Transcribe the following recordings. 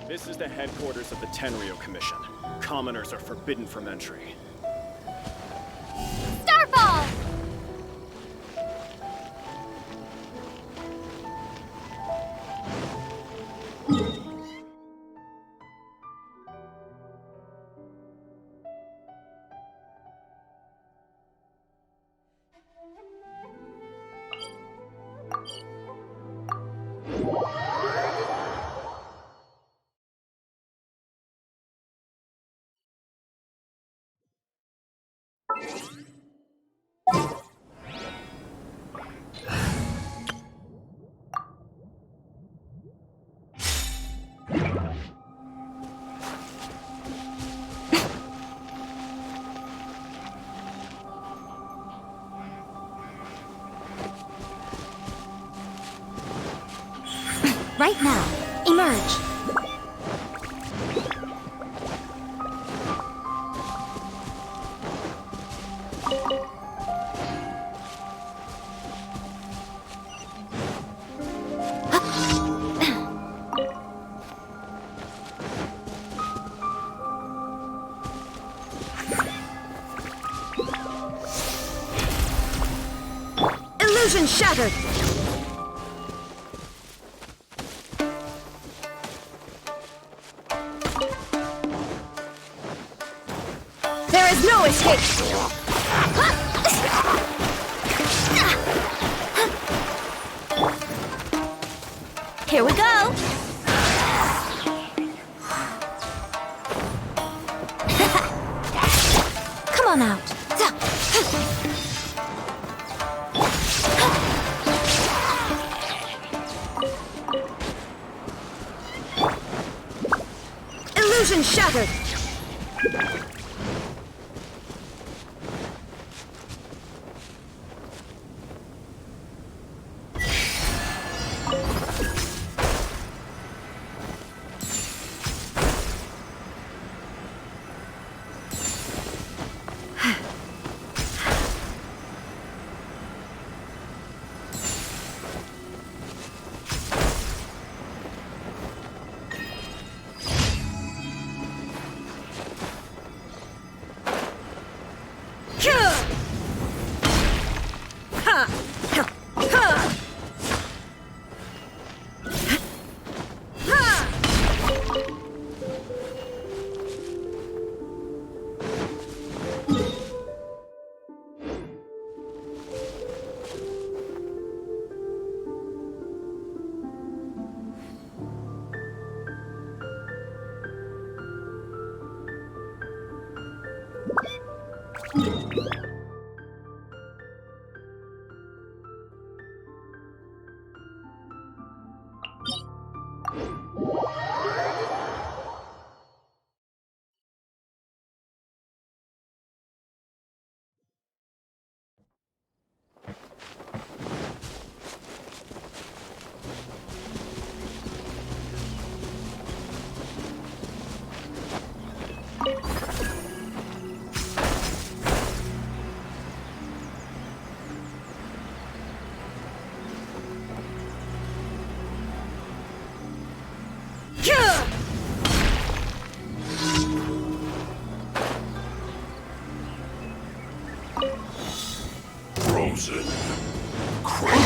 This is the headquarters of the Tenryo Commission. Commoners are forbidden from entry. Starfall! Right now, emerge. Illusion shattered. There is no escape! Here we go! Come on out! Illusion shattered!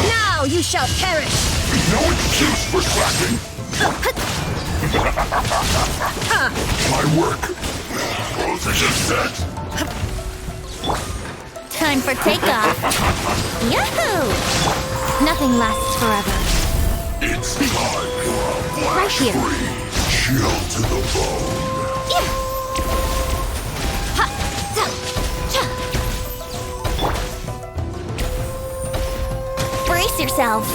Now you shall perish! No excuse for slacking! My work! Position set! Time for takeoff! Yahoo! Nothing lasts forever. It's time for a Right here. flash-free chill to the bone. Yeah. Ha! Ta! Cha! Brace yourselves!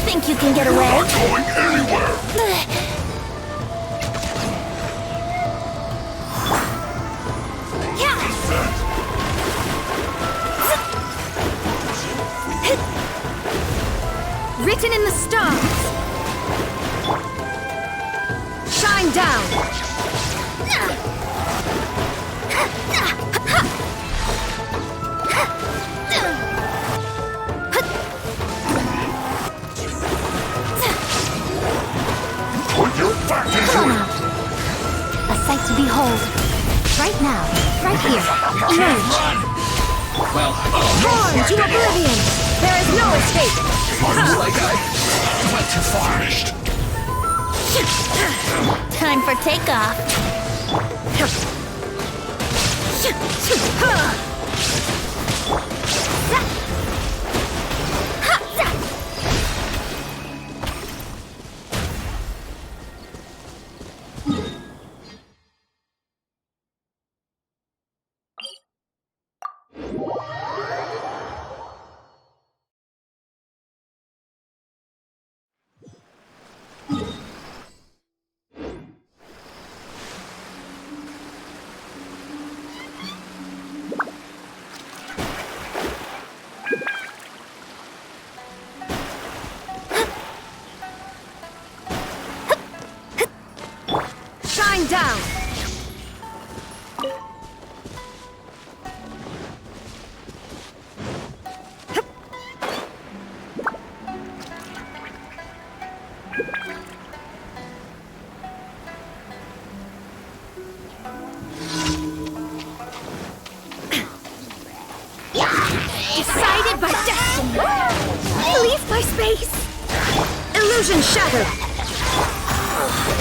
Think you can get You're away? not going anywhere! Yeah! Set! Written in the stars! Shine down! Put your back into Come on it! out! A sight to behold. Right now, right here. Emerge! Born to oblivion! There is no escape! Went too far. Finished. Time for takeoff. Shine down! Decided by destiny! Released by space! Illusion shattered!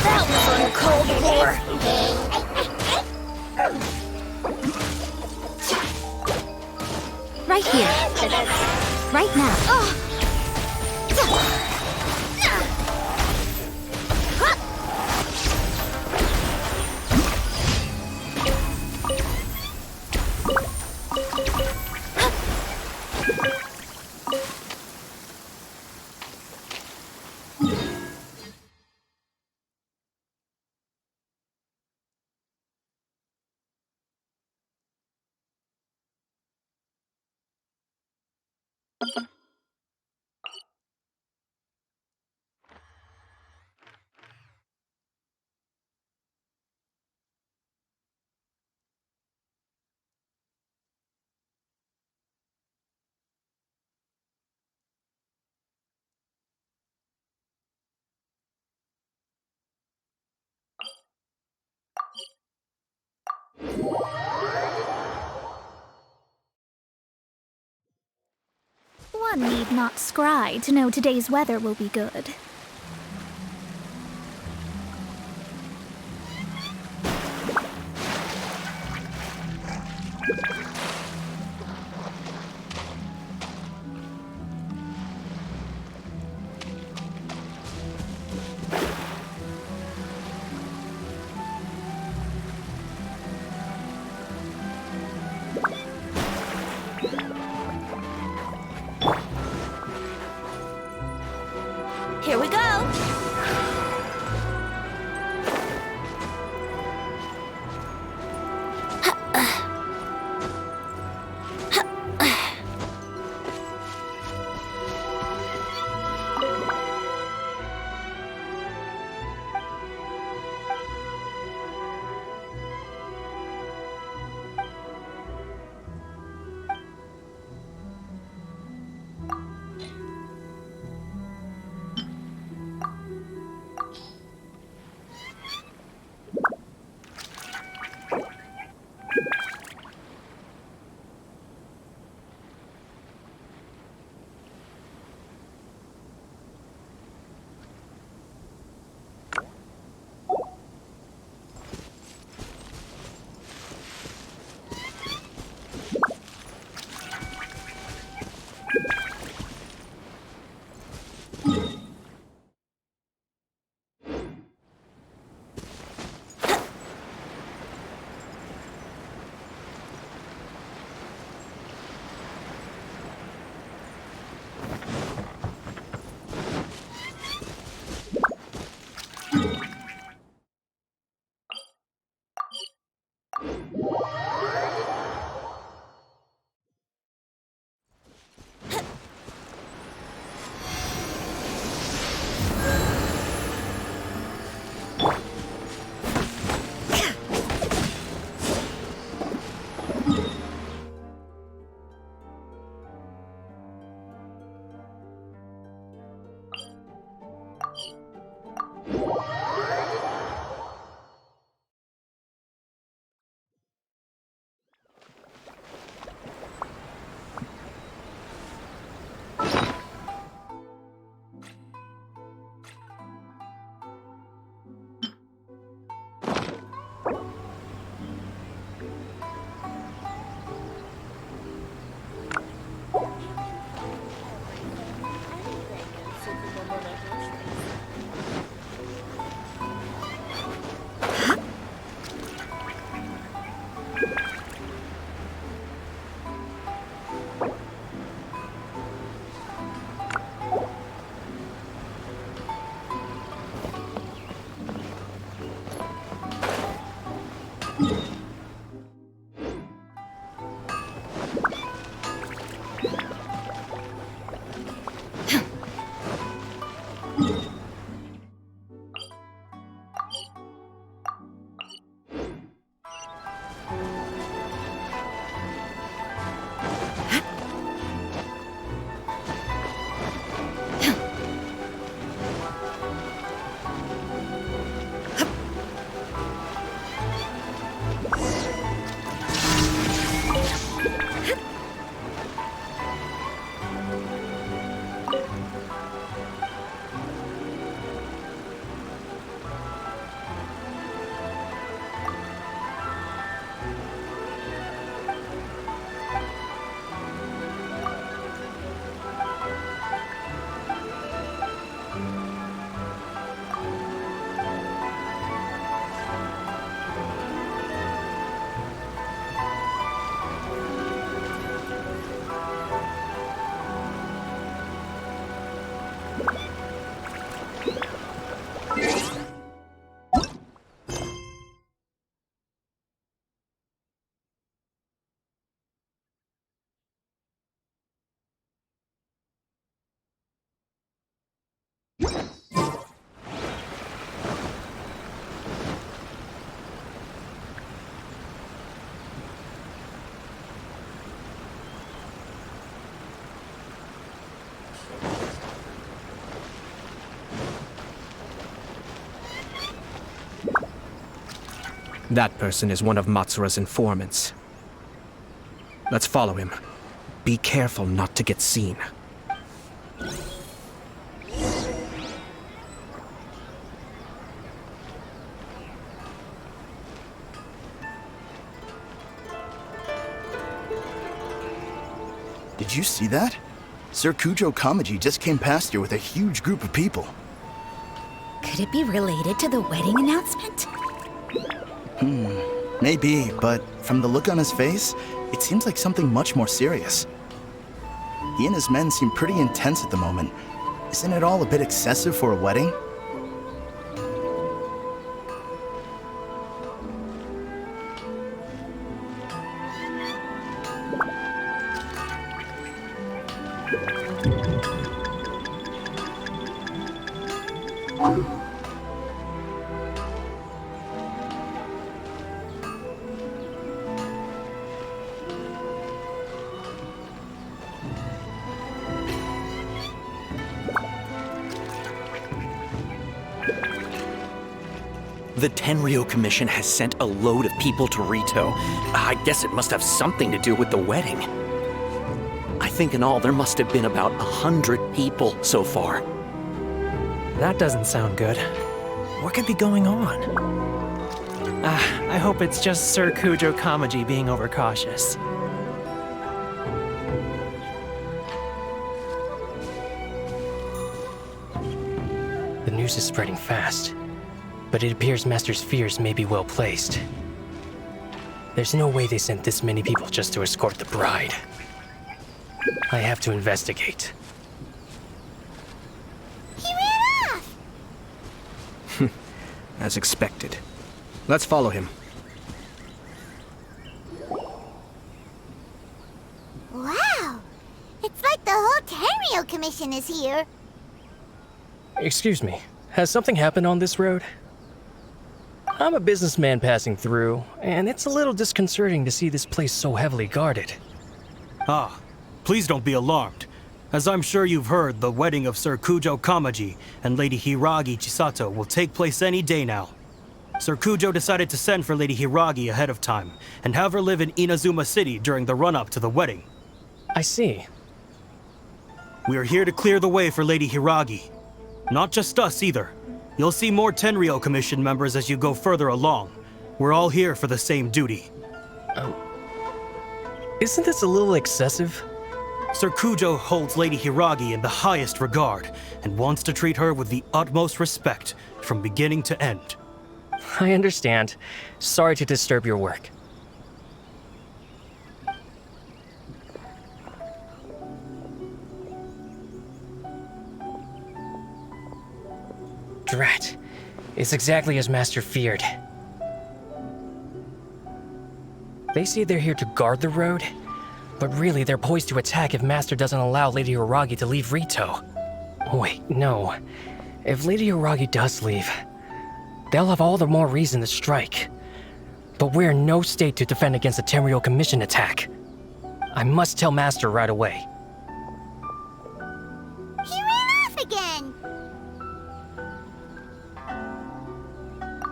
That was uncalled for! Right here. Right now. One need not scry to know today's weather will be good. Here we go! That person is one of Matsura's informants. Let's follow him. Be careful not to get seen. Did you see that? Sir Kujo Kamaji just came past here with a huge group of people. Could it be related to the wedding announcement? Maybe, but from the look on his face, it seems like something much more serious. He and his men seem pretty intense at the moment. Isn't it all a bit excessive for a wedding? The Tenryo Commission has sent a load of people to Rito. I guess it must have something to do with the wedding. I think in all there must have been about 100 people so far. That doesn't sound good. What could be going on? I hope it's just Sir Kujo Kamaji being overcautious. The news is spreading fast, but it appears Master's fears may be well placed. There's no way they sent this many people just to escort the bride. I have to investigate. He ran off! As expected. Let's follow him. Wow! It's like the whole Tenryo Commission is here. Excuse me, has something happened on this road? I'm a businessman passing through, and it's a little disconcerting to see this place so heavily guarded. Ah, please don't be alarmed. As I'm sure you've heard, the wedding of Sir Kujo Kamaji and Lady Hiragi Chisato will take place any day now. Sir Kujo decided to send for Lady Hiragi ahead of time and have her live in Inazuma City during the run-up to the wedding. I see. We are here to clear the way for Lady Hiragi. Not just us either. You'll see more Tenryou Commission members as you go further along. We're all here for the same duty. Isn't this a little excessive? Sir Kujo holds Lady Hiragi in the highest regard and wants to treat her with the utmost respect from beginning to end. I understand. Sorry to disturb your work. Drat. It's exactly as Master feared. They say they're here to guard the road, but really they're poised to attack if Master doesn't allow Lady Hiragi to leave Rito. Wait, no. If Lady Hiragi does leave, they'll have all the more reason to strike. But we're in no state to defend against a Tenryou Commission attack. I must tell Master right away. He ran off again!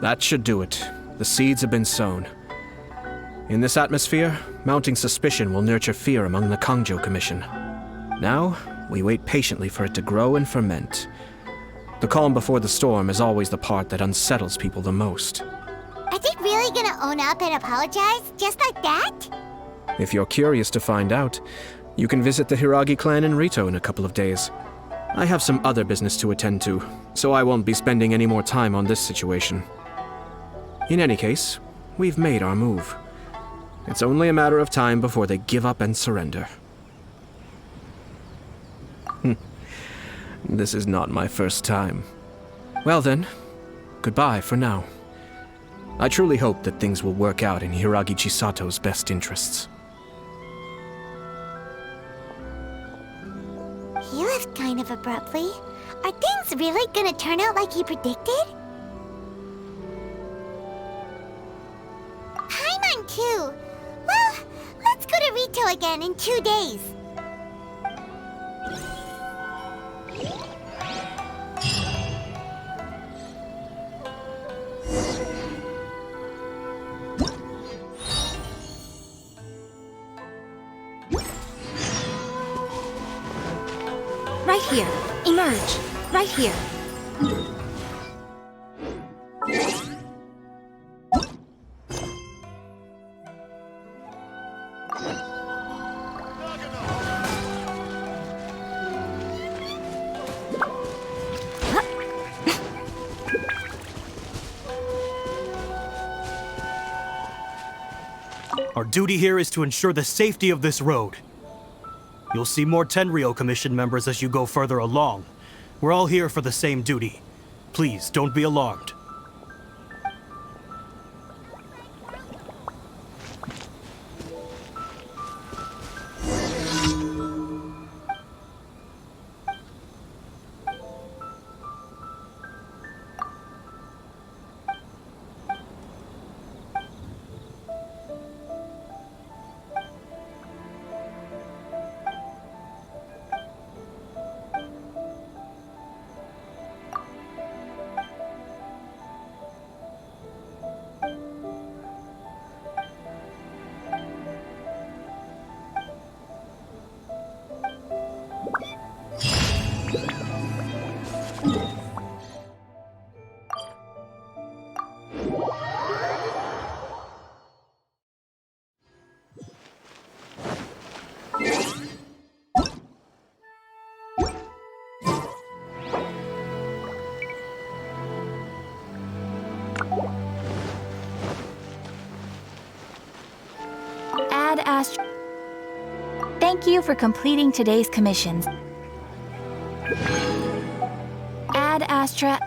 That should do it. The seeds have been sown. In this atmosphere, mounting suspicion will nurture fear among the Kangjo Commission. Now, we wait patiently for it to grow and ferment. The calm before the storm is always the part that unsettles people the most. Are they really gonna own up and apologize, just like that? If you're curious to find out, you can visit the Hiragi clan in Rito in a couple of days. I have some other business to attend to, so I won't be spending any more time on this situation. In any case, we've made our move. It's only a matter of time before they give up and surrender. This is not my first time. Well then, goodbye for now. I truly hope that things will work out in Hiragi Chisato's best interests. He left kind of abruptly. Are things really gonna turn out like he predicted? Paimon too. Well, let's go to Rito again in 2 days. Right here. Emerge. Right here. Our duty here is to ensure the safety of this road. You'll see more Tenryou Commission members as you go further along. We're all here for the same duty. Please, don't be alarmed. Ad Astra. Thank you for completing today's commissions. Ad Astra.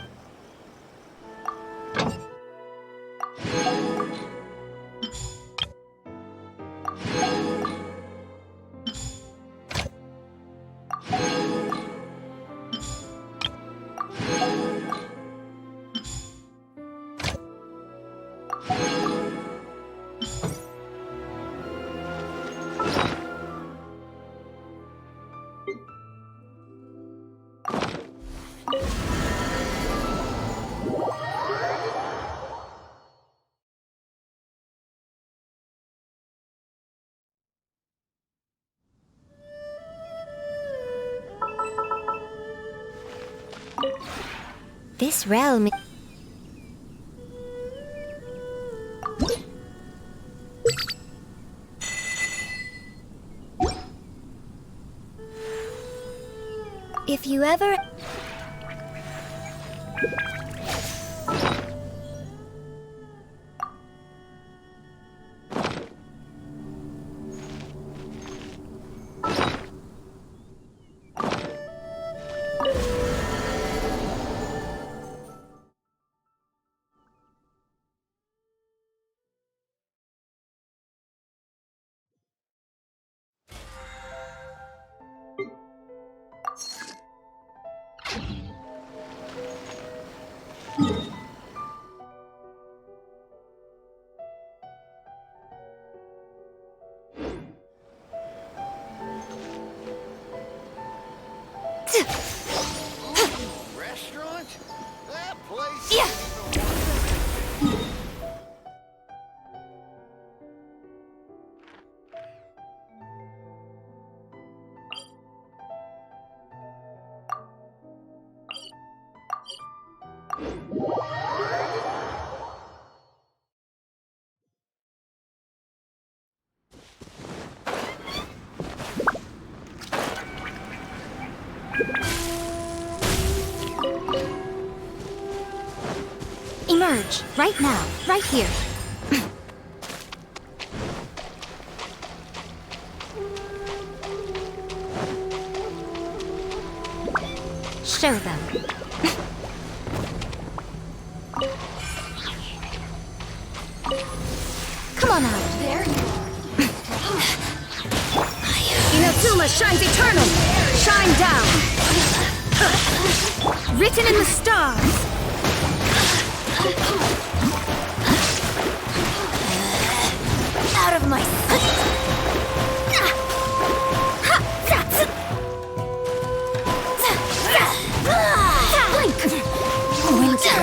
This realm... If you ever... Restaurant? That place? Yeah. Emerge, right now, right here. Show them. Come on out. There you are. Inazuma shines eternal. Shine down. Written in the stars. Out of my sight! Blink! Winter!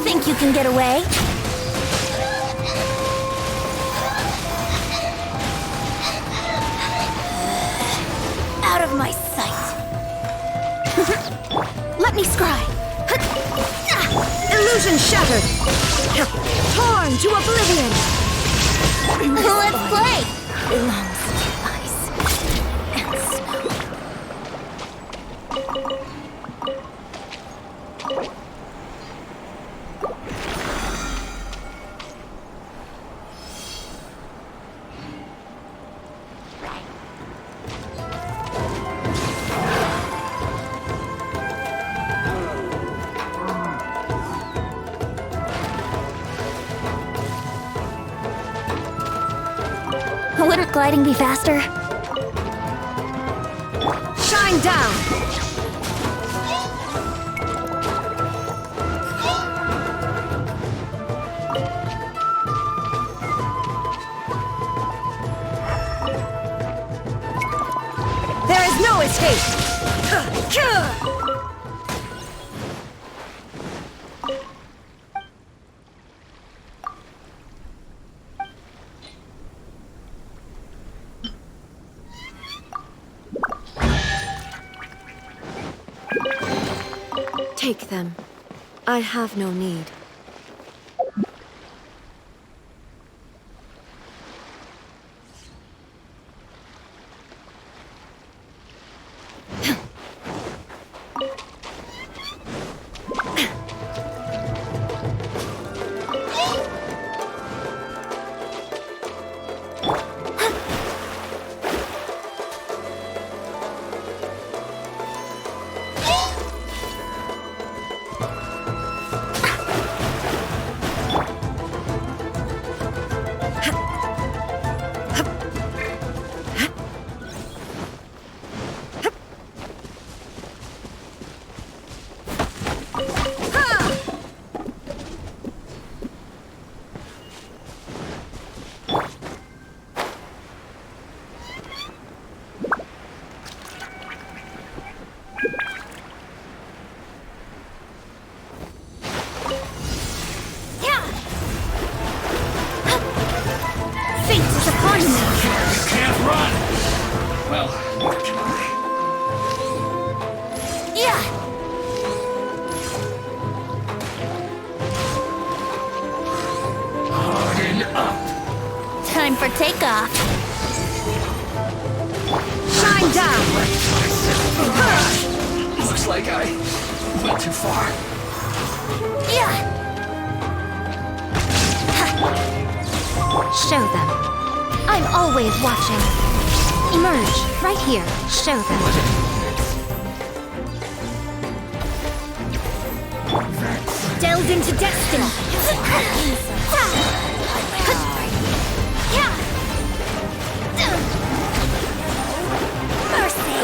Think you can get away? Out of my sight! Let me scry! Illusion shattered! Torn to oblivion! Let's play! Belongs to ice and snow. Wouldn't gliding be faster? Shine down! There is no escape! Take them. I have no need. Time for takeoff. Shine down! Looks like I went too far. Yeah. Show them. I'm always watching. Emerge, right here. Show them. Delve into destiny. Mercy.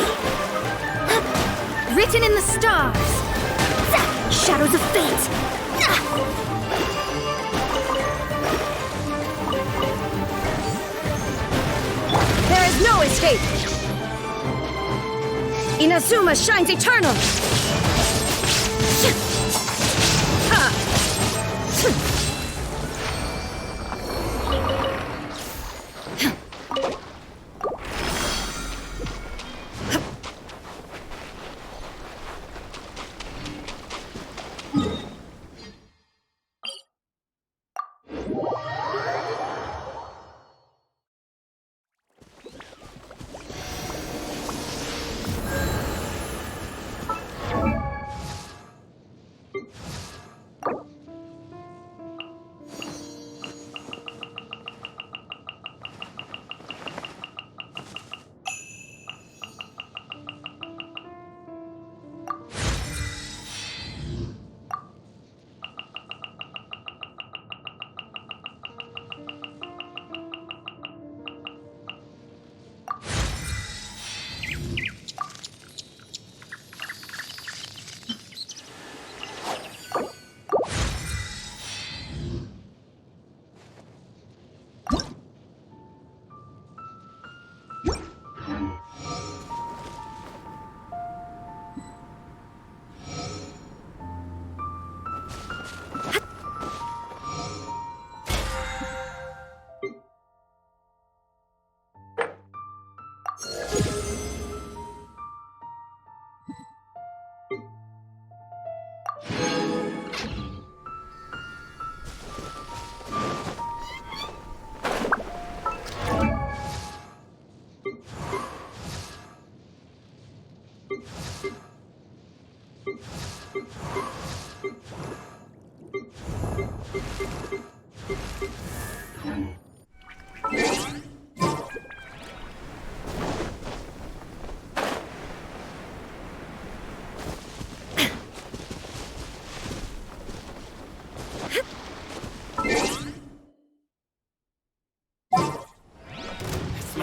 Written in the stars. Shadows of fate. There is no escape! Inazuma shines eternal!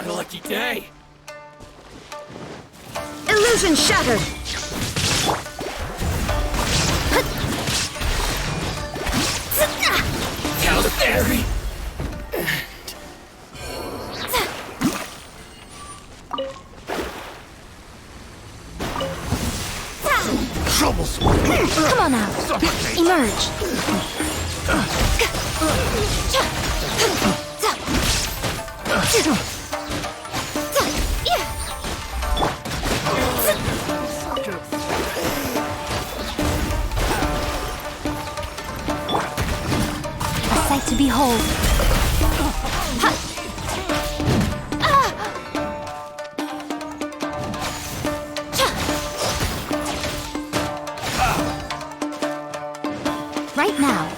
Lucky day. Illusion shattered! Count theory. Troubles. Come on now. Emerge. A sight to behold. Right now.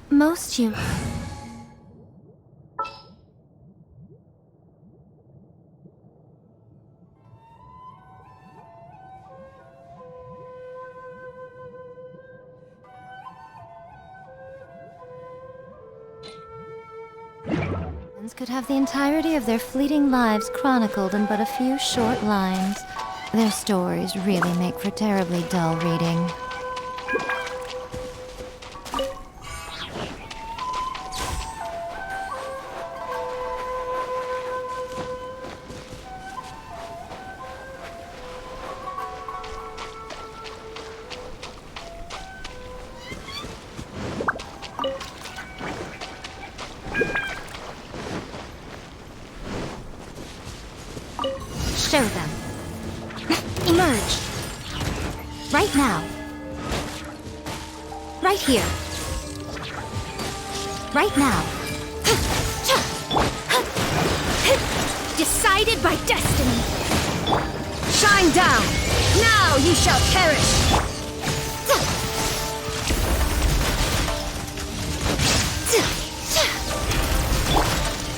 Most humans. could have the entirety of their fleeting lives chronicled in but a few short lines. Their stories really make for terribly dull reading. Show them. Emerge. Right now. Right here. Right now. Decided by destiny. Shine down. Now you shall perish.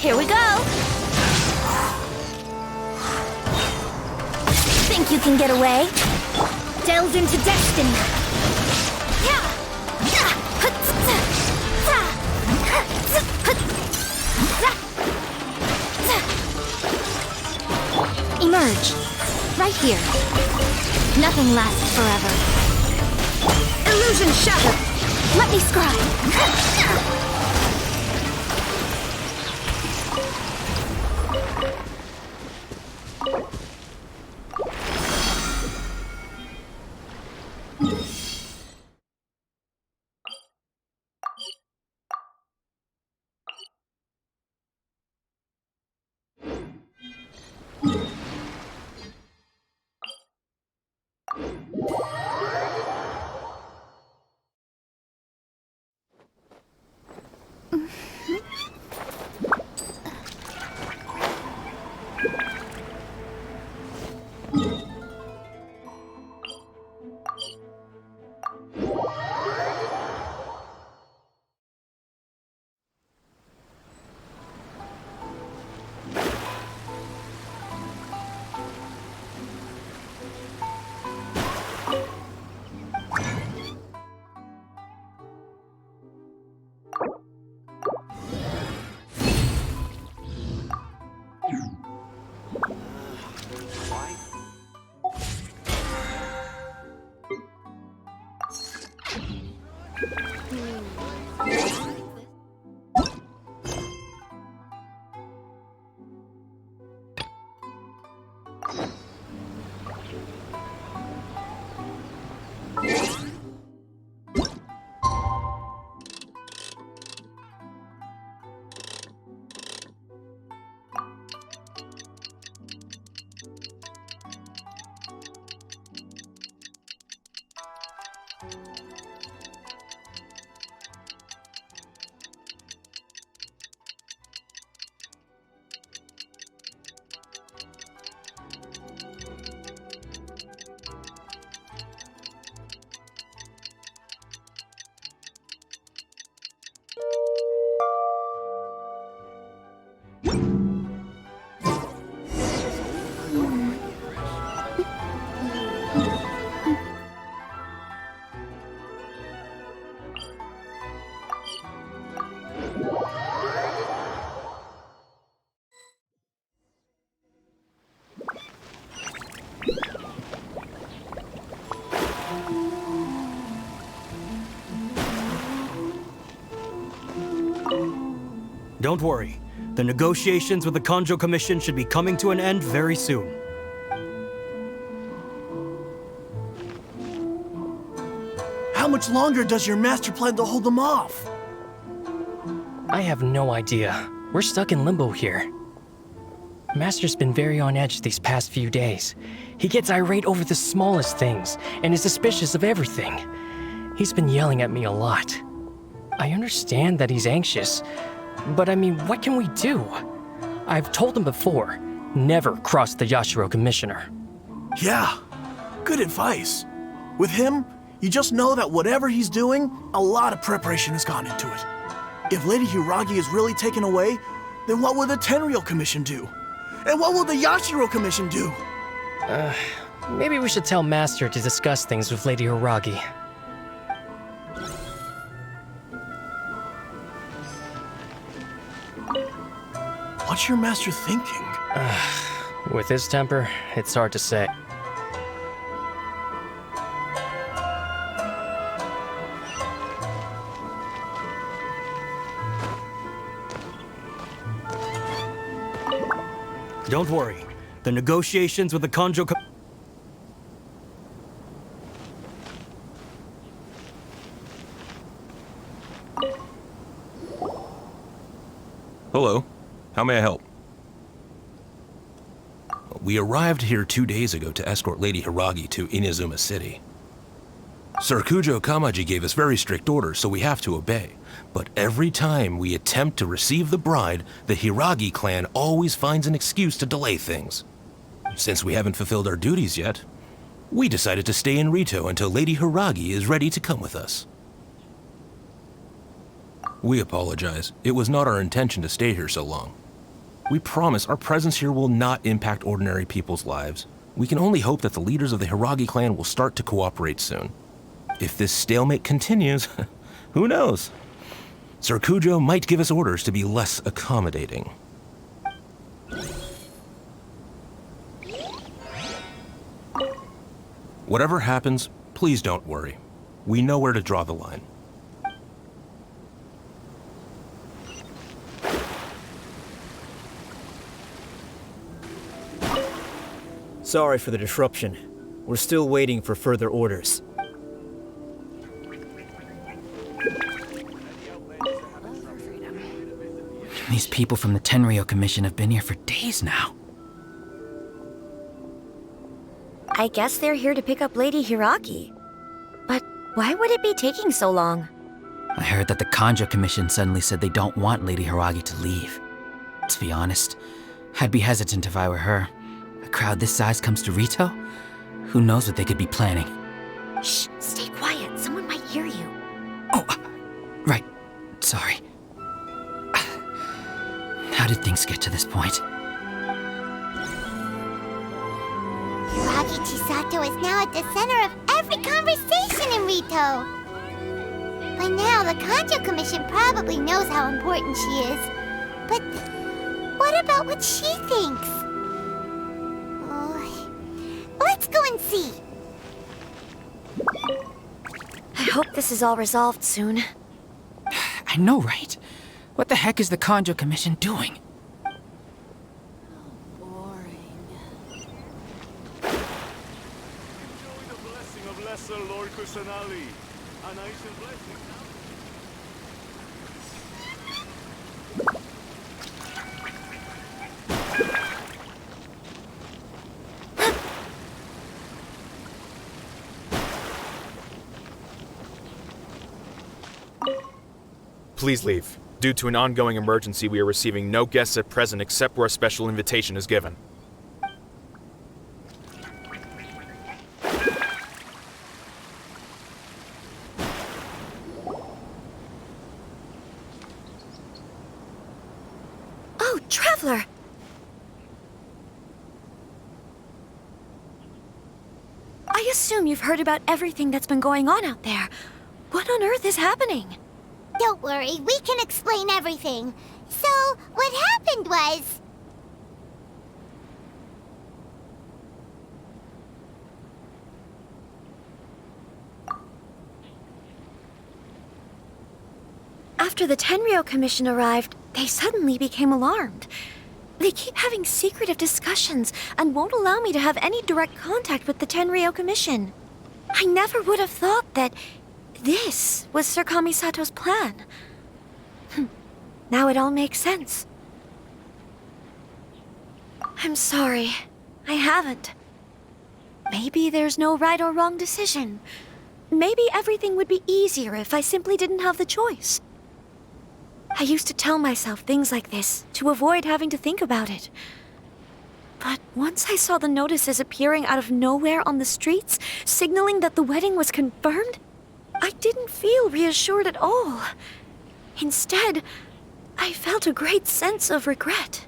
Here we go. Think you can get away? Delve into destiny. Emerge. Right here. Nothing lasts forever. Illusion shattered. Let me scry. Don't worry. The negotiations with the Kanjo Commission should be coming to an end very soon. How much longer does your master plan to hold them off? I have no idea. We're stuck in limbo here. Master's been very on edge these past few days. He gets irate over the smallest things and is suspicious of everything. He's been yelling at me a lot. I understand that he's anxious, but I mean, what can we do? I've told him before, never cross the Yashiro Commissioner. Yeah, good advice. With him, you just know that whatever he's doing, a lot of preparation has gone into it. If Lady Hiragi is really taken away, then what will the Tenryou Commission do? And what will the Yashiro Commission do? Maybe we should tell Master to discuss things with Lady Hiragi. What's your master thinking? With his temper, it's hard to say. Don't worry. The negotiations with the Kanjo... Hello. How may I help? We arrived here 2 days ago to escort Lady Hiragi to Inazuma City. Sir Kujo Kamaji gave us very strict orders, so we have to obey. But every time we attempt to receive the bride, the Hiragi clan always finds an excuse to delay things. Since we haven't fulfilled our duties yet, we decided to stay in Rito until Lady Hiragi is ready to come with us. We apologize. It was not our intention to stay here so long. We promise our presence here will not impact ordinary people's lives. We can only hope that the leaders of the Hiragi clan will start to cooperate soon. If this stalemate continues, who knows? Sir Kujo might give us orders to be less accommodating. Whatever happens, please don't worry. We know where to draw the line. Sorry for the disruption. We're still waiting for further orders. These people from the Tenryo Commission have been here for days now. I guess they're here to pick up Lady Hiragi. But why would it be taking so long? I heard that the Kanjo Commission suddenly said they don't want Lady Hiragi to leave. To be honest, I'd be hesitant if I were her. A crowd this size comes to Rito? Who knows what they could be planning? Shh, stay quiet. Someone might hear you. Oh, right. Sorry. How did things get to this point? Hiragi Chisato is now at the center of every conversation in Rito. By now, the Kanjo Commission probably knows how important she is. But what about what she thinks? Oh, let's go and see. I hope this is all resolved soon. I know, right? What the heck is the Kanjo Commission doing? Lord Kusanali. A nice blessing. Please leave. Due to an ongoing emergency, we are receiving no guests at present except where a special invitation is given. Oh, Traveler! I assume you've heard about everything that's been going on out there. What on earth is happening? Don't worry, we can explain everything. So, what happened was... After the Tenryo Commission arrived, they suddenly became alarmed. They keep having secretive discussions and won't allow me to have any direct contact with the Tenryo Commission. I never would have thought that this was Sir Kamisato's plan. Now it all makes sense. I'm sorry. I haven't. Maybe there's no right or wrong decision. Maybe everything would be easier if I simply didn't have the choice. I used to tell myself things like this to avoid having to think about it. But once I saw the notices appearing out of nowhere on the streets, signaling that the wedding was confirmed, I didn't feel reassured at all. Instead, I felt a great sense of regret.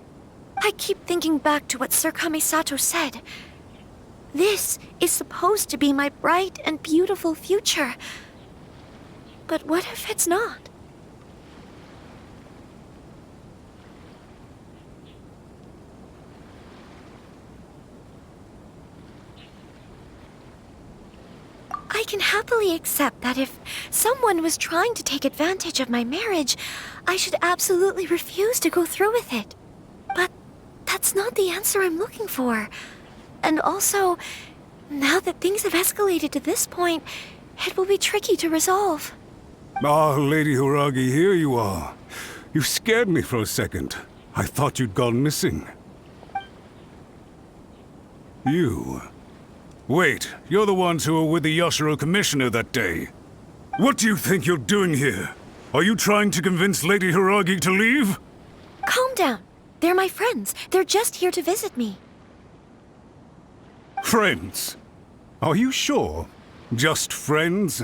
I keep thinking back to what Sir Kamisato said. This is supposed to be my bright and beautiful future. But what if it's not? I can happily accept that if someone was trying to take advantage of my marriage, I should absolutely refuse to go through with it. But that's not the answer I'm looking for. And also, now that things have escalated to this point, it will be tricky to resolve. Ah, Lady Hiragi, here you are. You scared me for a second. I thought you'd gone missing. You... Wait, you're the ones who were with the Yashiro Commissioner that day. What do you think you're doing here? Are you trying to convince Lady Hiragi to leave? Calm down. They're my friends. They're just here to visit me. Friends? Are you sure? Just friends?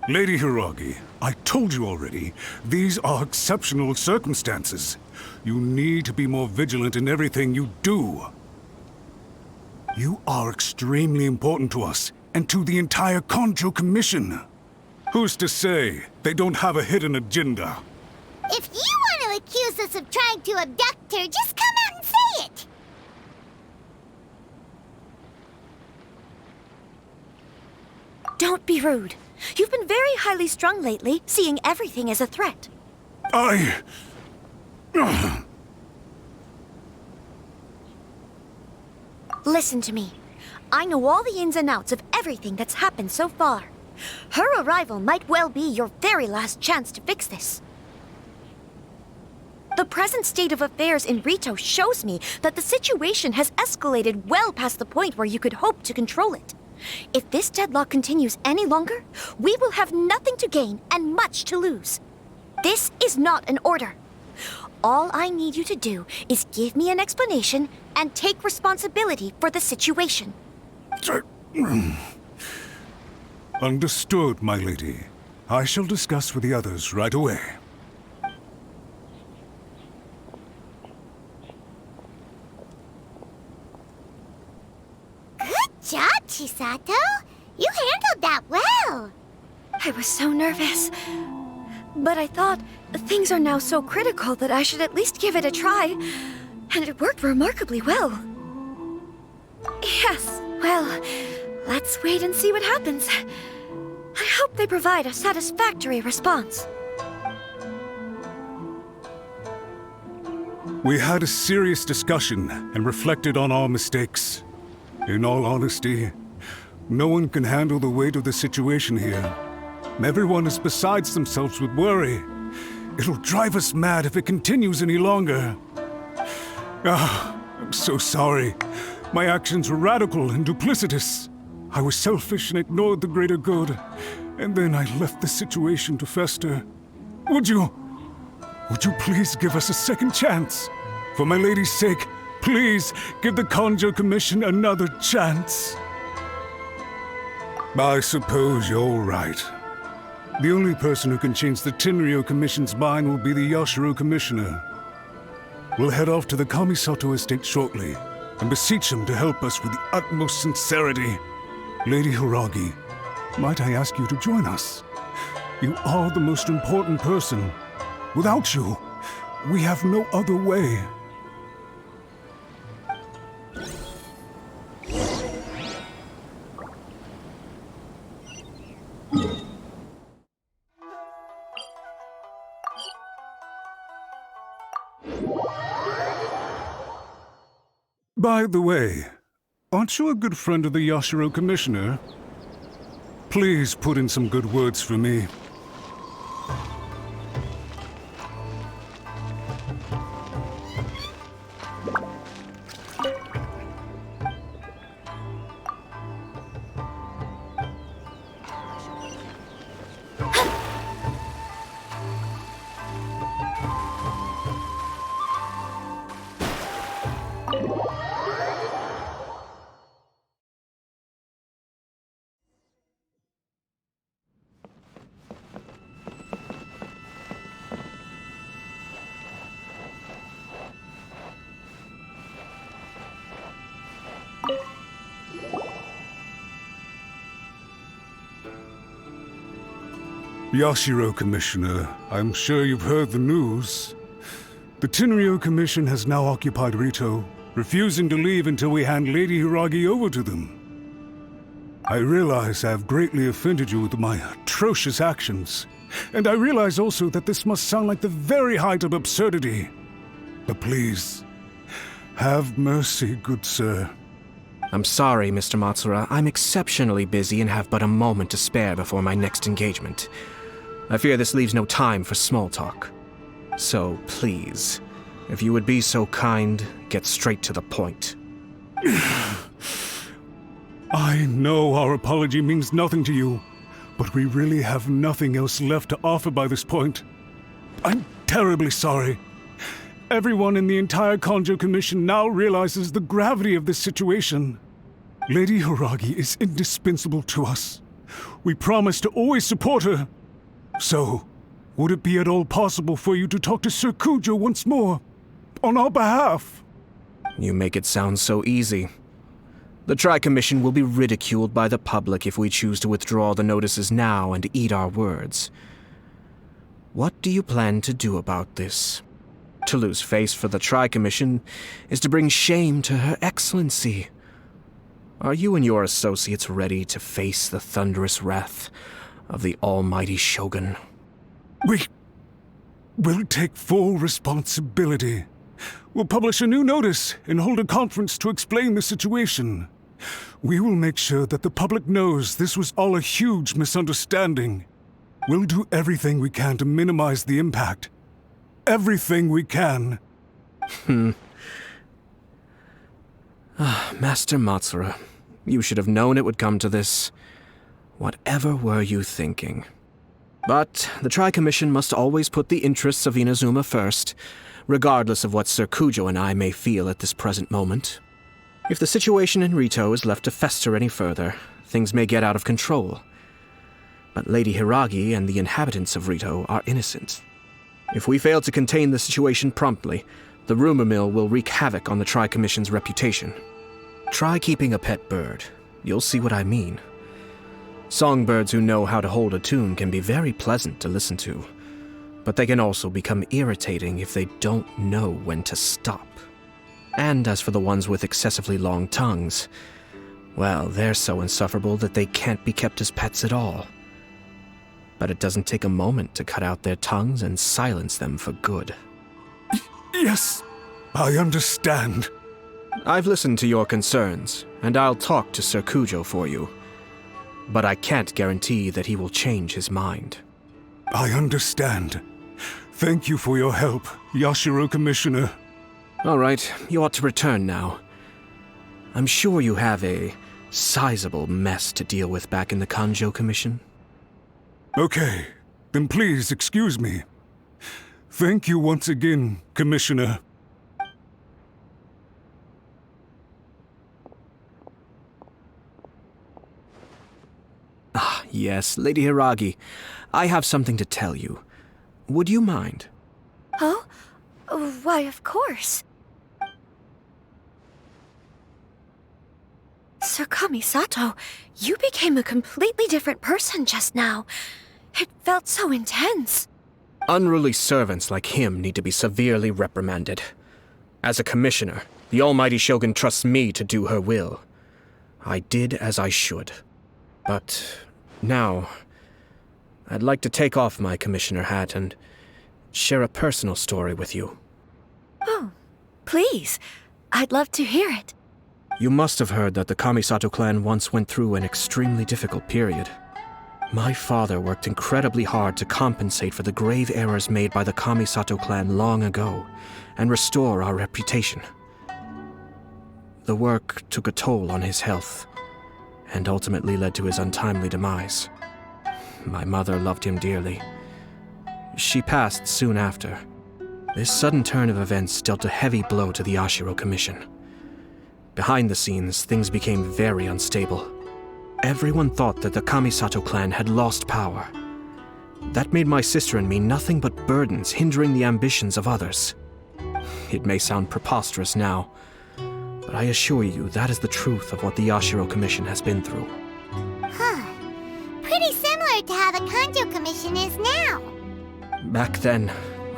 Lady Hiragi, I told you already, these are exceptional circumstances. You need to be more vigilant in everything you do. You are extremely important to us, and to the entire Kanjo Commission. Who's to say they don't have a hidden agenda? If you want to accuse us of trying to abduct her, just come out and say it! Don't be rude. You've been very highly strung lately, seeing everything as a threat. Listen to me. I know all the ins and outs of everything that's happened so far. Her arrival might well be your very last chance to fix this. The present state of affairs in Rito shows me that the situation has escalated well past the point where you could hope to control it. If this deadlock continues any longer, we will have nothing to gain and much to lose. This is not an order. All I need you to do is give me an explanation and take responsibility for the situation. Understood, my lady. I shall discuss with the others right away. Good job, Chisato. You handled that well. I was so nervous. But I thought things are now so critical that I should at least give it a try. And it worked remarkably well. Yes, well, let's wait and see what happens. I hope they provide a satisfactory response. We had a serious discussion and reflected on our mistakes. In all honesty, no one can handle the weight of the situation here. Everyone is besides themselves with worry. It'll drive us mad if it continues any longer. I'm so sorry. My actions were radical and duplicitous. I was selfish and ignored the greater good. And then I left the situation to fester. Would you please give us a second chance? For my lady's sake, please give the Kanjo Commission another chance. I suppose you're right. The only person who can change the Tenryou Commission's mind will be the Yashiro Commissioner. We'll head off to the Kamisato estate shortly and beseech him to help us with the utmost sincerity. Lady Hiragi, might I ask you to join us? You are the most important person. Without you, we have no other way. By the way, aren't you a good friend of the Yashiro Commissioner? Please put in some good words for me. Yashiro Commissioner, I'm sure you've heard the news. The Tenryou Commission has now occupied Rito, refusing to leave until we hand Lady Hiragi over to them. I realize I have greatly offended you with my atrocious actions. And I realize also that this must sound like the very height of absurdity. But please, have mercy, good sir. I'm sorry, Mr. Matsura. I'm exceptionally busy and have but a moment to spare before my next engagement. I fear this leaves no time for small talk. So, please, if you would be so kind, get straight to the point. I know our apology means nothing to you, but we really have nothing else left to offer by this point. I'm terribly sorry. Everyone in the entire Kanjo Commission now realizes the gravity of this situation. Lady Hiragi is indispensable to us. We promise to always support her. So, would it be at all possible for you to talk to Sir Kujo once more, on our behalf? You make it sound so easy. The Tri-Commission will be ridiculed by the public if we choose to withdraw the notices now and eat our words. What do you plan to do about this? To lose face for the Tri-Commission is to bring shame to Her Excellency. Are you and your associates ready to face the thunderous wrath of the almighty Shogun? We will take full responsibility. We'll publish a new notice and hold a conference to explain the situation. We will make sure that the public knows this was all a huge misunderstanding. We'll do everything we can to minimize the impact. Everything we can. Master Matsura, you should have known it would come to this. Whatever were you thinking? But the Tri-Commission must always put the interests of Inazuma first, regardless of what Sir Kujo and I may feel at this present moment. If the situation in Rito is left to fester any further, things may get out of control. But Lady Hiragi and the inhabitants of Rito are innocent. If we fail to contain the situation promptly, the rumor mill will wreak havoc on the Tri-Commission's reputation. Try keeping a pet bird. You'll see what I mean. Songbirds who know how to hold a tune can be very pleasant to listen to, but they can also become irritating if they don't know when to stop. And as for the ones with excessively long tongues, well, they're so insufferable that they can't be kept as pets at all. But it doesn't take a moment to cut out their tongues and silence them for good. Yes, I understand. I've listened to your concerns, and I'll talk to Sir Kujo for you. But I can't guarantee that he will change his mind. I understand. Thank you for your help, Yashiro Commissioner. All right, you ought to return now. I'm sure you have a sizable mess to deal with back in the Kanjo Commission. Okay, then please excuse me. Thank you once again, Commissioner. Ah, yes, Lady Hiragi. I have something to tell you. Would you mind? Oh? Why, of course. Sir Kamisato, you became a completely different person just now. It felt so intense. Unruly servants like him need to be severely reprimanded. As a commissioner, the almighty Shogun trusts me to do her will. I did as I should. But now, I'd like to take off my commissioner hat and share a personal story with you. Oh, please. I'd love to hear it. You must have heard that the Kamisato clan once went through an extremely difficult period. My father worked incredibly hard to compensate for the grave errors made by the Kamisato clan long ago and restore our reputation. The work took a toll on his health and ultimately led to his untimely demise. My mother loved him dearly. She passed soon after. This sudden turn of events dealt a heavy blow to the Yashiro Commission. Behind the scenes, things became very unstable. Everyone thought that the Kamisato clan had lost power. That made my sister and me nothing but burdens, hindering the ambitions of others. It may sound preposterous now, but I assure you that is the truth of what the Yashiro Commission has been through. Huh. Pretty similar to how the Kanjo Commission is now. Back then,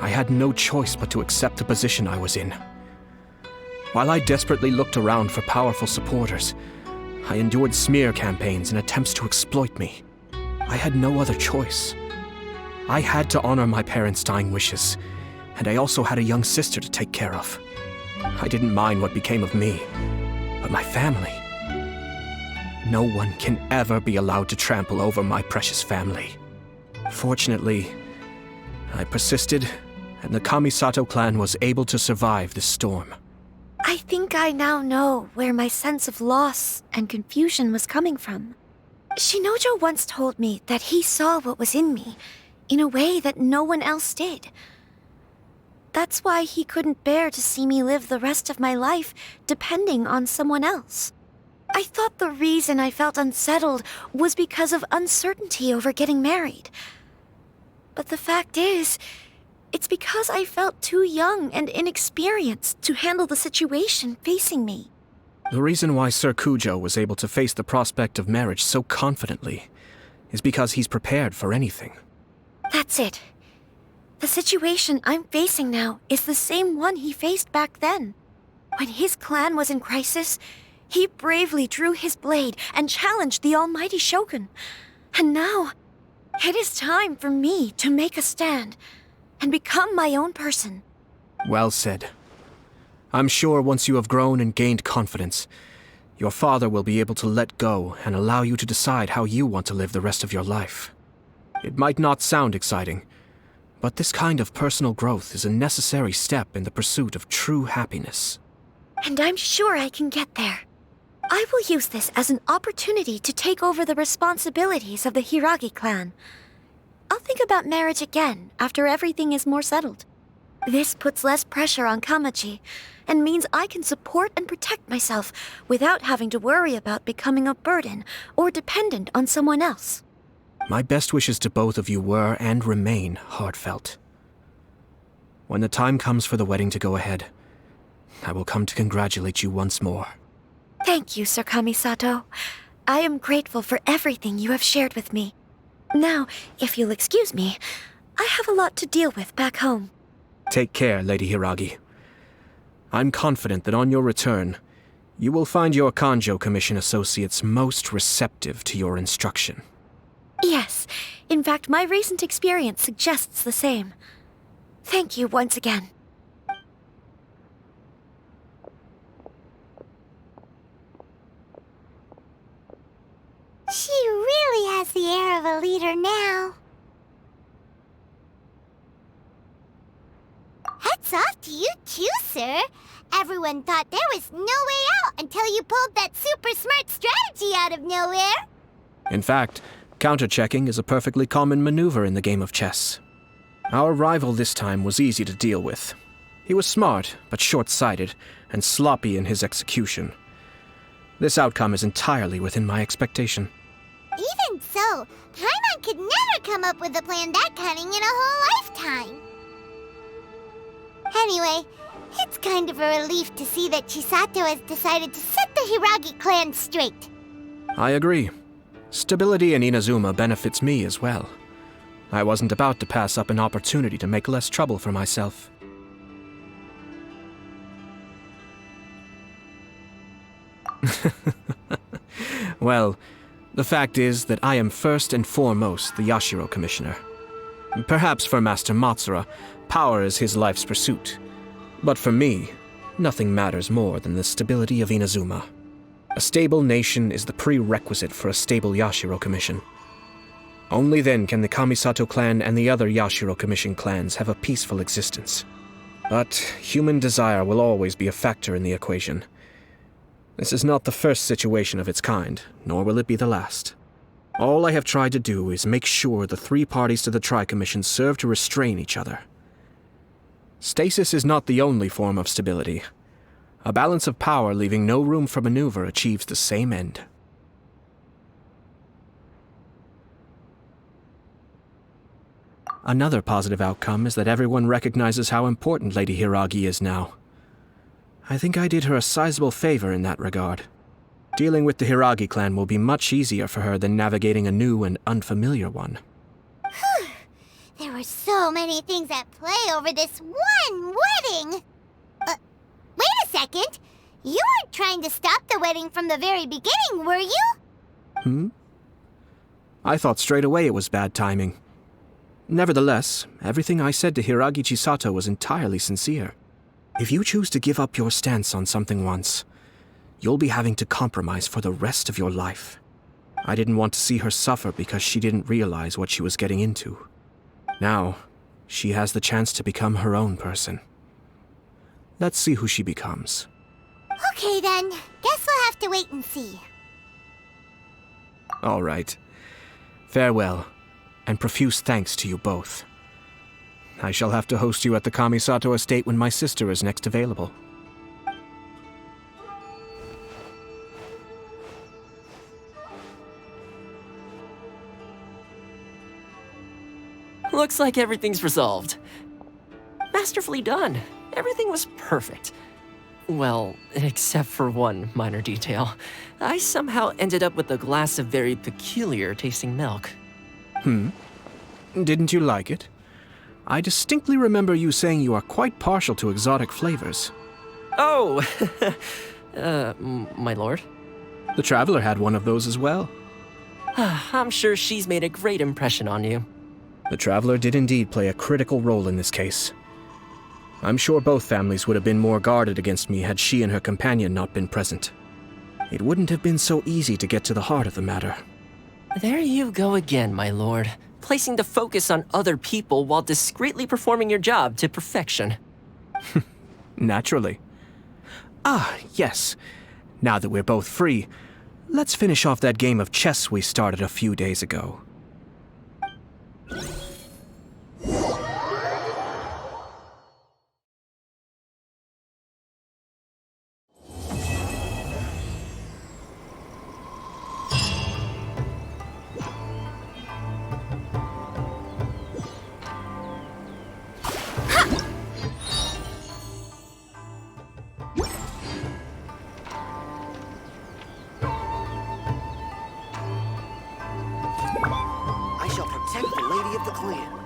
I had no choice but to accept the position I was in. While I desperately looked around for powerful supporters, I endured smear campaigns and attempts to exploit me. I had no other choice. I had to honor my parents' dying wishes, and I also had a young sister to take care of. I didn't mind what became of me, but my family. No one can ever be allowed to trample over my precious family. Fortunately, I persisted, and the Kamisato clan was able to survive this storm. I think I now know where my sense of loss and confusion was coming from. Shinojo once told me that he saw what was in me in a way that no one else did. That's why he couldn't bear to see me live the rest of my life depending on someone else. I thought the reason I felt unsettled was because of uncertainty over getting married. But the fact is, it's because I felt too young and inexperienced to handle the situation facing me. The reason why Sir Kujo was able to face the prospect of marriage so confidently is because he's prepared for anything. That's it. The situation I'm facing now is the same one he faced back then. When his clan was in crisis, he bravely drew his blade and challenged the almighty Shogun. And now, it is time for me to make a stand and become my own person. Well said. I'm sure once you have grown and gained confidence, your father will be able to let go and allow you to decide how you want to live the rest of your life. It might not sound exciting, but this kind of personal growth is a necessary step in the pursuit of true happiness. And I'm sure I can get there. I will use this as an opportunity to take over the responsibilities of the Hiragi clan. I'll think about marriage again after everything is more settled. This puts less pressure on Kamaji, and means I can support and protect myself without having to worry about becoming a burden or dependent on someone else. My best wishes to both of you were and remain heartfelt. When the time comes for the wedding to go ahead, I will come to congratulate you once more. Thank you, Sir Kamisato. I am grateful for everything you have shared with me. Now, if you'll excuse me, I have a lot to deal with back home. Take care, Lady Hiragi. I'm confident that on your return, you will find your Kanjo Commission associates most receptive to your instruction. Yes, in fact, my recent experience suggests the same. Thank you once again. She really has the air of a leader now. Hats off to you too, sir. Everyone thought there was no way out until you pulled that super smart strategy out of nowhere. In fact, counter-checking is a perfectly common maneuver in the game of chess. Our rival this time was easy to deal with. He was smart, but short-sighted, and sloppy in his execution. This outcome is entirely within my expectation. Even so, Paimon could never come up with a plan that cunning in a whole lifetime. Anyway, it's kind of a relief to see that Chisato has decided to set the Hiragi clan straight. I agree. Stability in Inazuma benefits me as well. I wasn't about to pass up an opportunity to make less trouble for myself. Well, the fact is that I am first and foremost the Yashiro Commissioner. Perhaps for Master Matsura, power is his life's pursuit. But for me, nothing matters more than the stability of Inazuma. A stable nation is the prerequisite for a stable Yashiro Commission. Only then can the Kamisato clan and the other Yashiro Commission clans have a peaceful existence. But human desire will always be a factor in the equation. This is not the first situation of its kind, nor will it be the last. All I have tried to do is make sure the three parties to the Tri-Commission serve to restrain each other. Stasis is not the only form of stability. A balance of power leaving no room for maneuver achieves the same end. Another positive outcome is that everyone recognizes how important Lady Hiragi is now. I think I did her a sizable favor in that regard. Dealing with the Hiragi clan will be much easier for her than navigating a new and unfamiliar one. Whew. There were so many things at play over this one wedding. Wait a second. You weren't trying to stop the wedding from the very beginning, were you? I thought straight away it was bad timing. Nevertheless, everything I said to Hiragi Chisato was entirely sincere. If you choose to give up your stance on something once, you'll be having to compromise for the rest of your life. I didn't want to see her suffer because she didn't realize what she was getting into. Now, she has the chance to become her own person. Let's see who she becomes. Okay then, guess we'll have to wait and see. All right. Farewell, and profuse thanks to you both. I shall have to host you at the Kamisato estate when my sister is next available. Looks like everything's resolved. Masterfully done. Everything was perfect. Well, except for one minor detail. I somehow ended up with a glass of very peculiar tasting milk. Didn't you like it? I distinctly remember you saying you are quite partial to exotic flavors. Oh, my lord? The Traveler had one of those as well. I'm sure she's made a great impression on you. The Traveler did indeed play a critical role in this case. I'm sure both families would have been more guarded against me had she and her companion not been present. It wouldn't have been so easy to get to the heart of the matter. There you go again, my lord. Placing the focus on other people while discreetly performing your job to perfection. Naturally. Ah, yes. Now that we're both free, let's finish off that game of chess we started a few days ago. I shall protect the lady of the clan.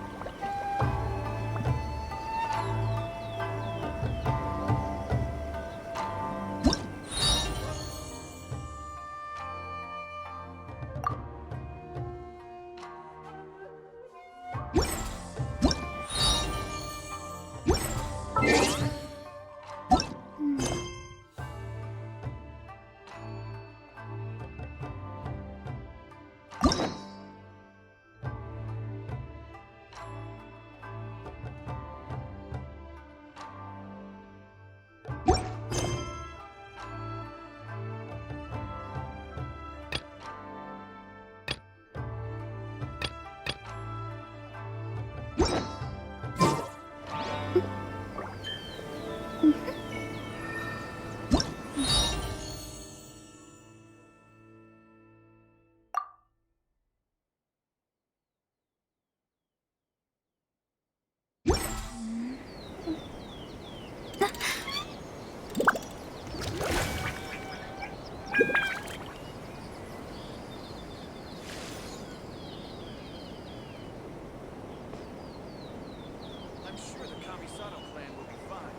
I'm sure the Kamisato clan will be fine.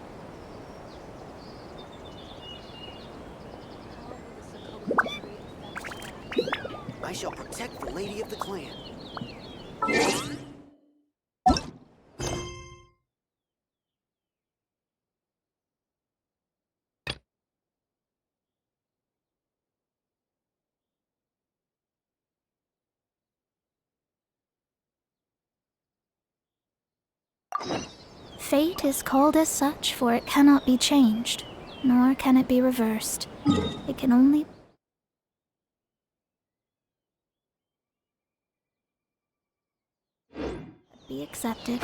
I shall protect the lady of the clan. Fate is called as such, for it cannot be changed, nor can it be reversed. It can only be accepted.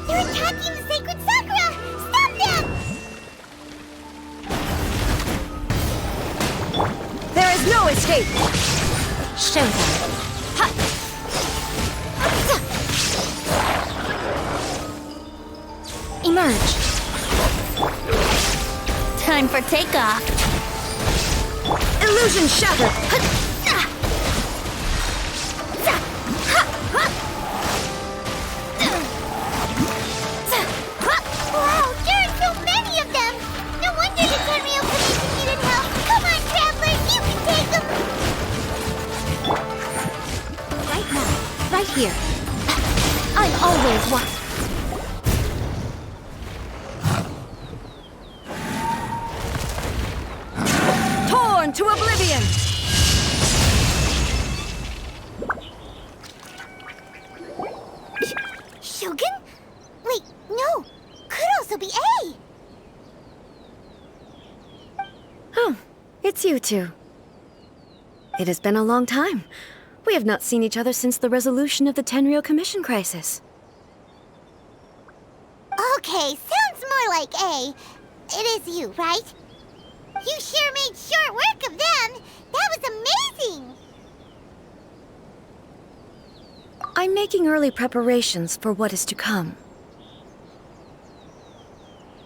They're attacking the sacred sakura! Stop them! There is no escape! Show them. Emerge. Time for takeoff. Illusion shattered! Wow, there are so many of them! No wonder the Tenryou Commission needed help! Come on, Traveler, you can take them! Right now. Right here. I'm always one. Torn to oblivion! Shogun? Wait, no! Could also be A! Oh, it's you two. It has been a long time. We have not seen each other since the resolution of the Tenryou Commission crisis. Okay, sounds more like A. It is you, right? You sure made short work of them! That was amazing! I'm making early preparations for what is to come.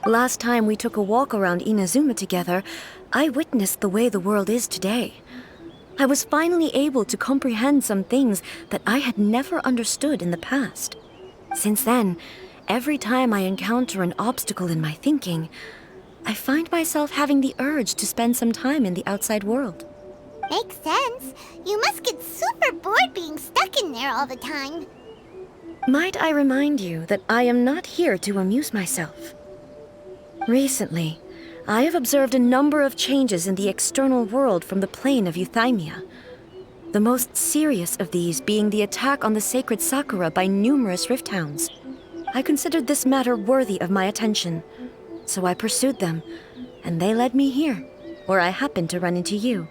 Last time we took a walk around Inazuma together, I witnessed the way the world is today. I was finally able to comprehend some things that I had never understood in the past. Since then, every time I encounter an obstacle in my thinking, I find myself having the urge to spend some time in the outside world. Makes sense. You must get super bored being stuck in there all the time. Might I remind you that I am not here to amuse myself? Recently, I have observed a number of changes in the external world from the plane of Euthymia. The most serious of these being the attack on the sacred Sakura by numerous rift hounds. I considered this matter worthy of my attention, so I pursued them, and they led me here, where I happened to run into you.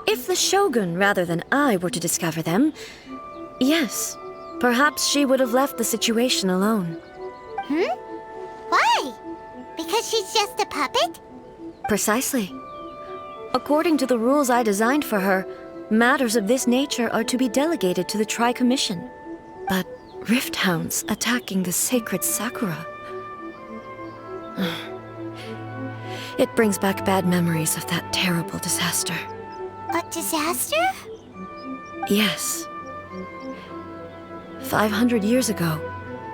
If the Shogun rather than I were to discover them, yes, perhaps she would have left the situation alone. Why? Because she's just a puppet? Precisely. According to the rules I designed for her, matters of this nature are to be delegated to the Tri-Commission. But rift hounds attacking the sacred Sakura... It brings back bad memories of that terrible disaster. A disaster? Yes. 500 years ago,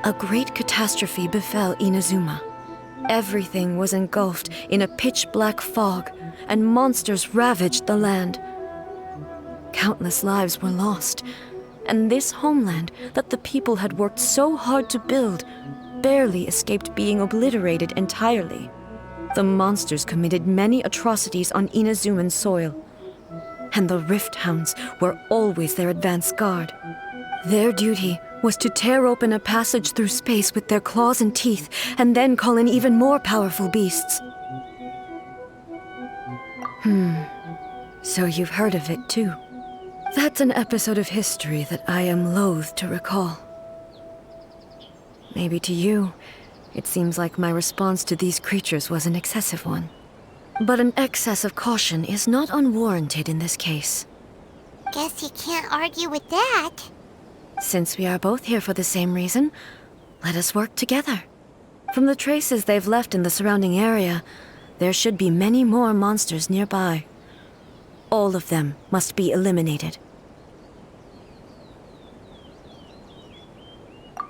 a great catastrophe befell Inazuma. Everything was engulfed in a pitch-black fog, and monsters ravaged the land. Countless lives were lost, and this homeland that the people had worked so hard to build barely escaped being obliterated entirely. The monsters committed many atrocities on Inazuman soil, and the Rift Hounds were always their advance guard. Their duty was to tear open a passage through space with their claws and teeth, and then call in even more powerful beasts. So you've heard of it too. That's an episode of history that I am loath to recall. Maybe to you, it seems like my response to these creatures was an excessive one. But an excess of caution is not unwarranted in this case. Guess you can't argue with that. Since we are both here for the same reason, let us work together. From the traces they've left in the surrounding area, there should be many more monsters nearby. All of them must be eliminated.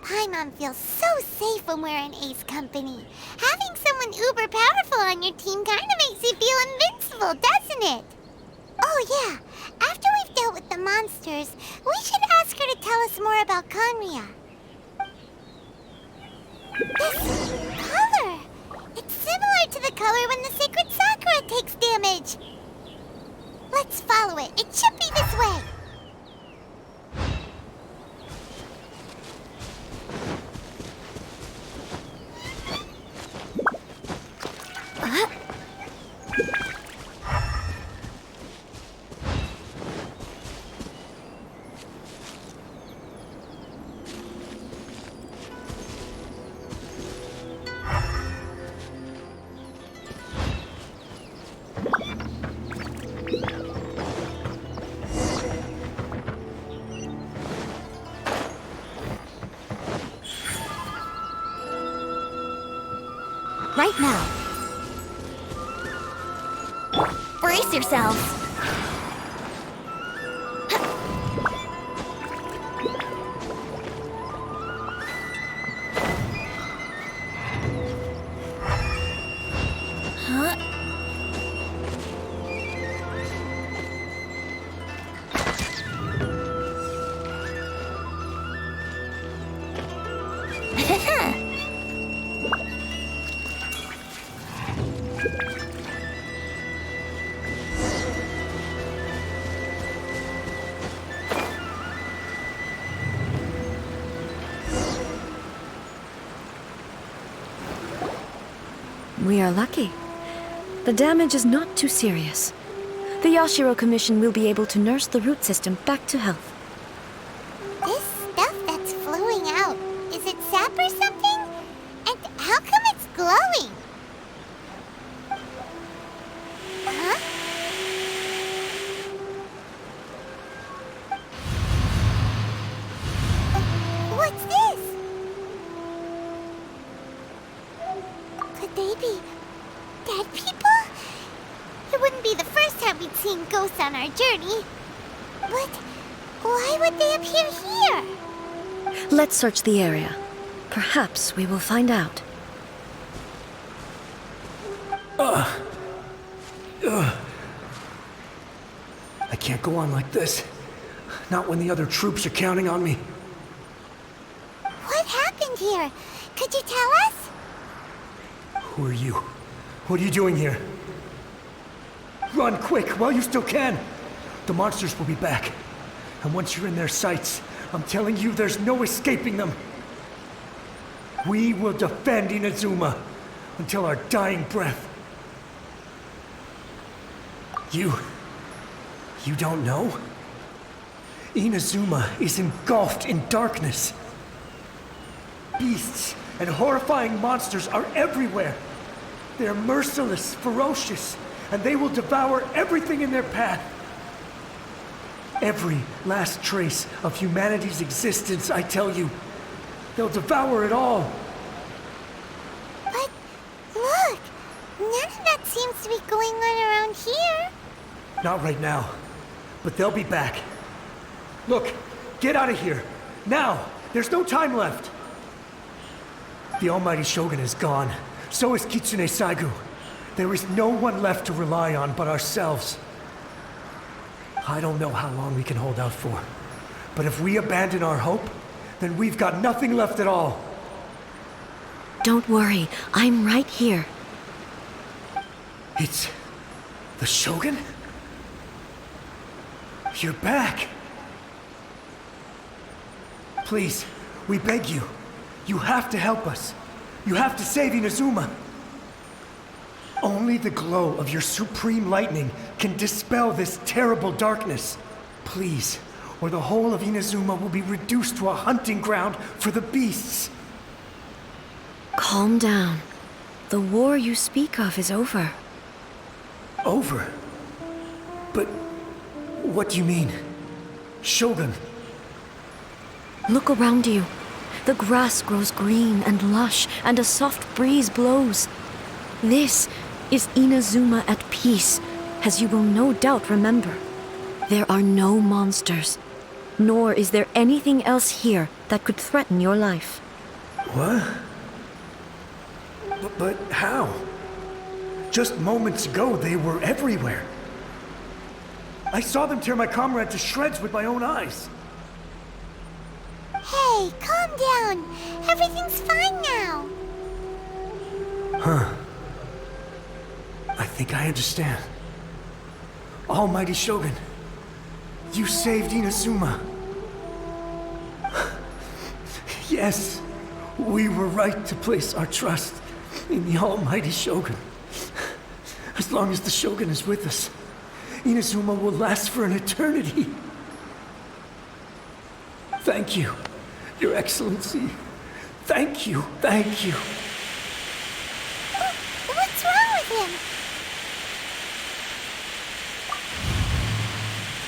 Paimon feels so safe when we're in Ace Company. Having someone uber powerful on your team kinda makes you feel invincible, doesn't it? Oh yeah, after we've dealt with the monsters, we should ask her to tell us more about Conria. This color! It's similar to the color when the sacred Sakura takes damage. Let's follow it. It should be this way. right now. Brace yourselves. We are lucky. The damage is not too serious. The Yashiro Commission will be able to nurse the root system back to health. This stuff that's flowing out, is it sap or something? And how come it's glowing? Huh? What's this? Could they be dead people? It wouldn't be the first time we'd seen ghosts on our journey. But why would they appear here? Let's search the area. Perhaps we will find out. I can't go on like this. Not when the other troops are counting on me. What happened here? Could you tell us? Who are you? What are you doing here? Run quick while you still can. The monsters will be back. And once you're in their sights, I'm telling you there's no escaping them. We will defend Inazuma until our dying breath. You don't know? Inazuma is engulfed in darkness. Beasts and horrifying monsters are everywhere. They're merciless, ferocious, and they will devour everything in their path. Every last trace of humanity's existence, I tell you. They'll devour it all. But look, none of that seems to be going on around here. Not right now, but they'll be back. Look, get out of here. Now! There's no time left. The Almighty Shogun is gone. So is Kitsune Saigu. There is no one left to rely on but ourselves. I don't know how long we can hold out for. But if we abandon our hope, then we've got nothing left at all. Don't worry, I'm right here. It's the Shogun? You're back. Please, we beg you. You have to help us. You have to save Inazuma. Only the glow of your supreme lightning can dispel this terrible darkness. Please, or the whole of Inazuma will be reduced to a hunting ground for the beasts. Calm down. The war you speak of is over. Over? But what do you mean? Shogun? Look around you. The grass grows green and lush, and a soft breeze blows. This is Inazuma at peace, as you will no doubt remember. There are no monsters, nor is there anything else here that could threaten your life. What? But how? Just moments ago, they were everywhere. I saw them tear my comrade to shreds with my own eyes. Hey, calm down. Everything's fine now. Huh. I think I understand. Almighty Shogun, you saved Inazuma. Yes, we were right to place our trust in the Almighty Shogun. As long as the Shogun is with us, Inazuma will last for an eternity. Thank you, Your Excellency. Thank you, thank you. What's wrong with him?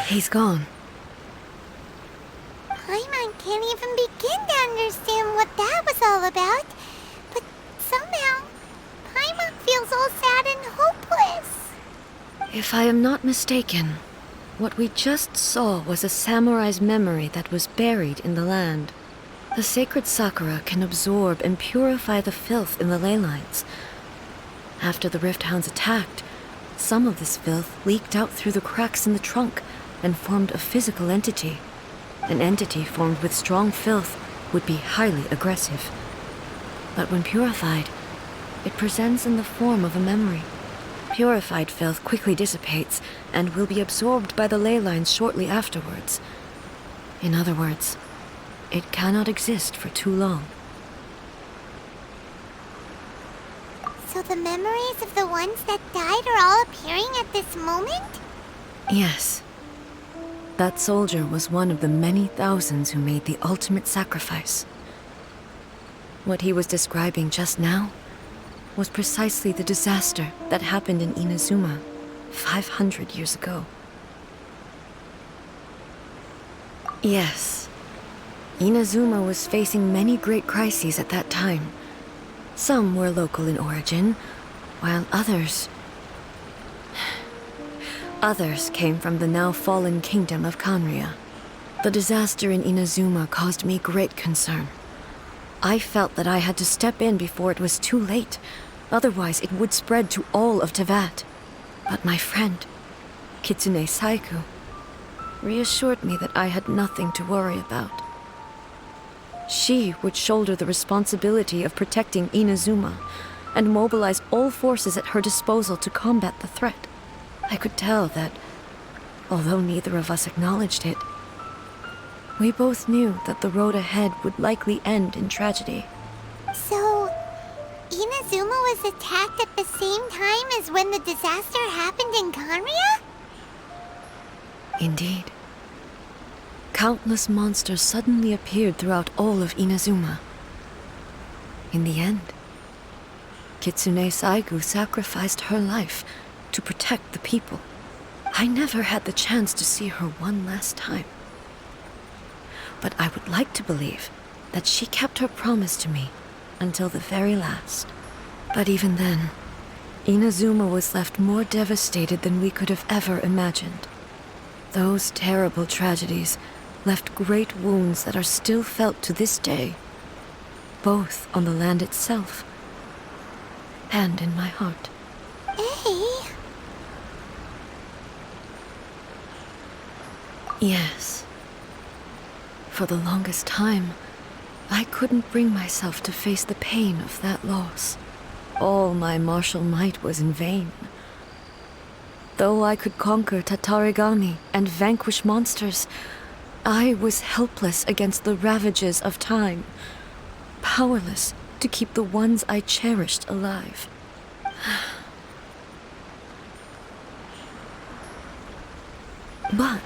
He's gone. Paimon can't even begin to understand what that was all about. But somehow, Paimon feels all sad and hopeless. If I am not mistaken, what we just saw was a samurai's memory that was buried in the land. The sacred sakura can absorb and purify the filth in the ley lines. After the Rift Hounds attacked, some of this filth leaked out through the cracks in the trunk and formed a physical entity. An entity formed with strong filth would be highly aggressive. But when purified, it presents in the form of a memory. Purified filth quickly dissipates and will be absorbed by the ley lines shortly afterwards. In other words, it cannot exist for too long. So the memories of the ones that died are all appearing at this moment? Yes. That soldier was one of the many thousands who made the ultimate sacrifice. What he was describing just now was precisely the disaster that happened in Inazuma 500 years ago. Yes, Inazuma was facing many great crises at that time. Some were local in origin, while others came from the now fallen kingdom of Kanria. The disaster in Inazuma caused me great concern. I felt that I had to step in before it was too late, otherwise it would spread to all of Tevat. But my friend, Kitsune Saiku, reassured me that I had nothing to worry about. She would shoulder the responsibility of protecting Inazuma and mobilize all forces at her disposal to combat the threat. I could tell that, although neither of us acknowledged it, we both knew that the road ahead would likely end in tragedy. So, Inazuma was attacked at the same time as when the disaster happened in Kanria? Indeed. Countless monsters suddenly appeared throughout all of Inazuma. In the end, Kitsune Saigu sacrificed her life to protect the people. I never had the chance to see her one last time. But I would like to believe that she kept her promise to me until the very last. But even then, Inazuma was left more devastated than we could have ever imagined. Those terrible tragedies left great wounds that are still felt to this day, both on the land itself and in my heart. Hey! Yes. For the longest time, I couldn't bring myself to face the pain of that loss. All my martial might was in vain. Though I could conquer Tatarigami and vanquish monsters, I was helpless against the ravages of time, powerless to keep the ones I cherished alive. But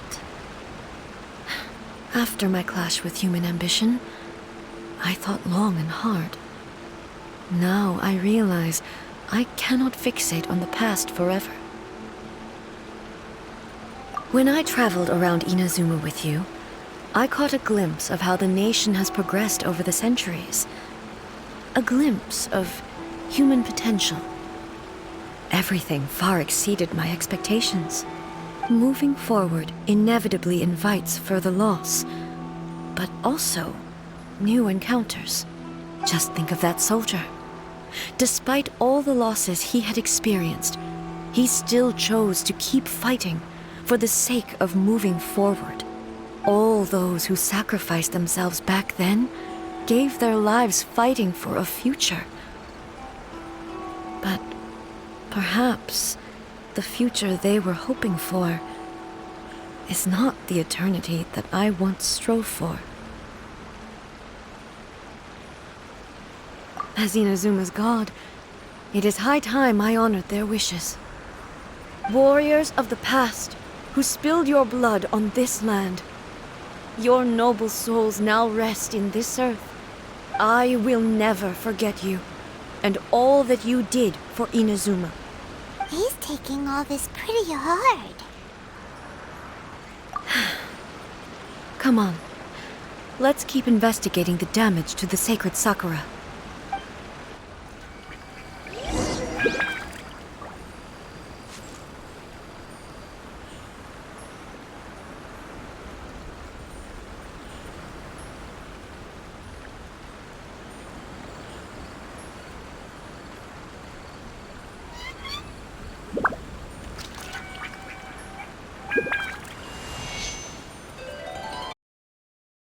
after my clash with human ambition, I thought long and hard. Now I realize I cannot fixate on the past forever. When I traveled around Inazuma with you, I caught a glimpse of how the nation has progressed over the centuries. A glimpse of human potential. Everything far exceeded my expectations. Moving forward inevitably invites further loss, but also new encounters. Just think of that soldier. Despite all the losses he had experienced, he still chose to keep fighting for the sake of moving forward. All those who sacrificed themselves back then gave their lives fighting for a future. But perhaps the future they were hoping for is not the eternity that I once strove for. As Inazuma's god, it is high time I honored their wishes. Warriors of the past who spilled your blood on this land, your noble souls now rest in this earth. I will never forget you and all that you did for Inazuma. He's taking all this pretty hard. Come on. Let's keep investigating the damage to the sacred Sakura.